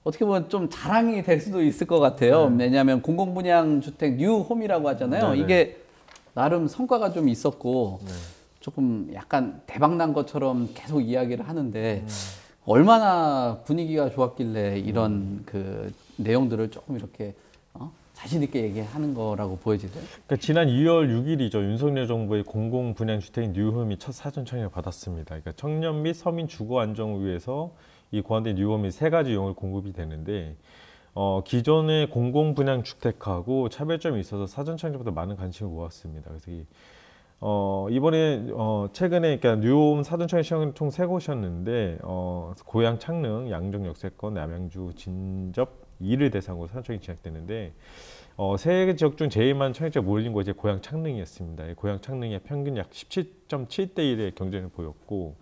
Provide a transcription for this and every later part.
어떻게 보면 좀 자랑이 될 수도 있을 것 같아요. 네. 왜냐하면 공공분양주택 뉴홈이라고 하잖아요. 네네. 이게 나름 성과가 좀 있었고 네. 조금 약간 대박난 것처럼 계속 이야기를 하는데 얼마나 분위기가 좋았길래 이런 그 내용들을 조금 이렇게 자신 있게 얘기하는 거라고 보여지세요? 그러니까 지난 2월 6일이죠. 윤석열 정부의 공공분양주택 뉴홈이 첫 사전 청약을 받았습니다. 그러니까 청년 및 서민 주거 안정을 위해서 이 고안된 뉴홈이 세 가지 유형을 공급이 되는데 기존의 공공분양주택하고 차별점이 있어서 사전 청약보다 많은 관심을 모았습니다. 그래서 이번에 최근에 그러니까 뉴홈 사전청약 시험은 총 3곳이었는데 고양, 창릉, 양정, 역세권, 남양주, 진접 2를 대상으로 사전청약이 진행되는데 세 지역 중 제일 많은 청약자가 몰린 곳이 고양, 창릉이었습니다. 고양, 창릉이 평균 약 17.7대 1의 경쟁을 보였고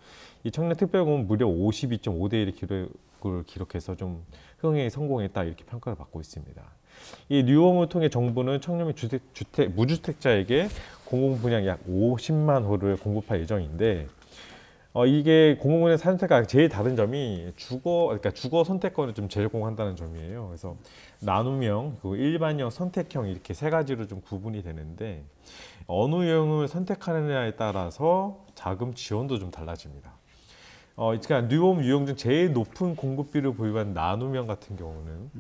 이 청량특별공은 무려 52.5대 1의 기록을 기록해서 좀 흥행에 성공했다 이렇게 평가를 받고 있습니다. 이 뉴홈을 통해 정부는 청년 및 무주택자에게 공공분양 약 50만 호를 공급할 예정인데 이게 공공분양 선택과 제일 다른 점이 그러니까 주거 선택권을 좀 제공한다는 점이에요. 그래서 나눔형, 그리고 일반형, 선택형 이렇게 세 가지로 좀 구분이 되는데 어느 유형을 선택하느냐에 따라서 자금 지원도 좀 달라집니다. 그러니까 뉴홈 유형 중 제일 높은 공급비를 보유한 나눔형 같은 경우는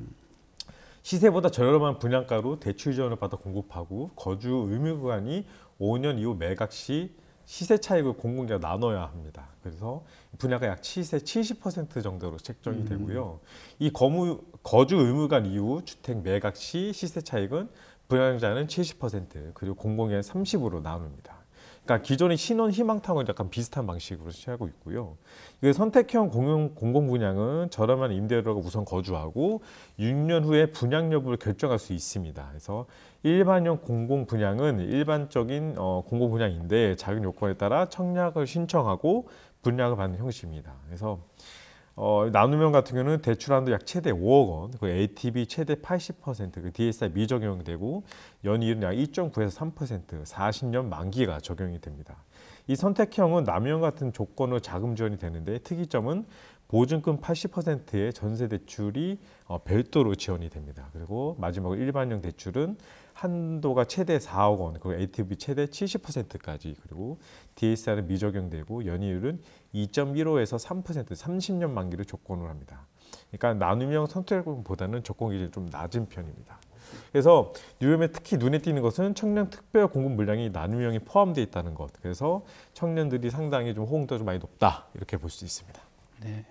시세보다 저렴한 분양가로 대출 지원을 받아 공급하고 거주 의무 구간이 5년 이후 매각 시 시세 차익을 공공기가 나눠야 합니다. 그래서 분양가 약 시세 70% 정도로 책정이 되고요. 이 거주 의무구간 이후 주택 매각 시 시세 차익은 분양자는 70% 그리고 공공기관 30으로 나눕니다. 그러니까 기존의 신혼 희망타운과 약간 비슷한 방식으로 시행하고 있고요. 이 선택형 공공분양은 저렴한 임대료가 우선 거주하고 6년 후에 분양 여부를 결정할 수 있습니다. 그래서 일반형 공공분양은 일반적인 공공분양인데 자격 요건에 따라 청약을 신청하고 분양을 받는 형식입니다. 그래서 나눔형 같은 경우는 대출 한도 약 최대 5억 원, 그 LTV 최대 80%, 그 DSR 미적용되고 연이율은 약 2.9에서 3%, 40년 만기가 적용이 됩니다. 이 선택형은 남형 같은 조건으로 자금 지원이 되는데 특이점은 보증금 80%의 전세 대출이 별도로 지원이 됩니다. 그리고 마지막으로 일반형 대출은 한도가 최대 4억 원, 그리고 LTV 최대 70%까지, 그리고 DSR은 미적용되고 연이율은 2.15에서 3%, 30년 만기를 조건으로 합니다. 그러니까 나눔형 선택보다는 조건 기준이 좀 낮은 편입니다. 그래서 뉴홈에 특히 눈에 띄는 것은 청년 특별 공급 물량이 나눔형이 포함되어 있다는 것. 그래서 청년들이 상당히 좀 호응도가 좀 많이 높다 이렇게 볼 수 있습니다. 네.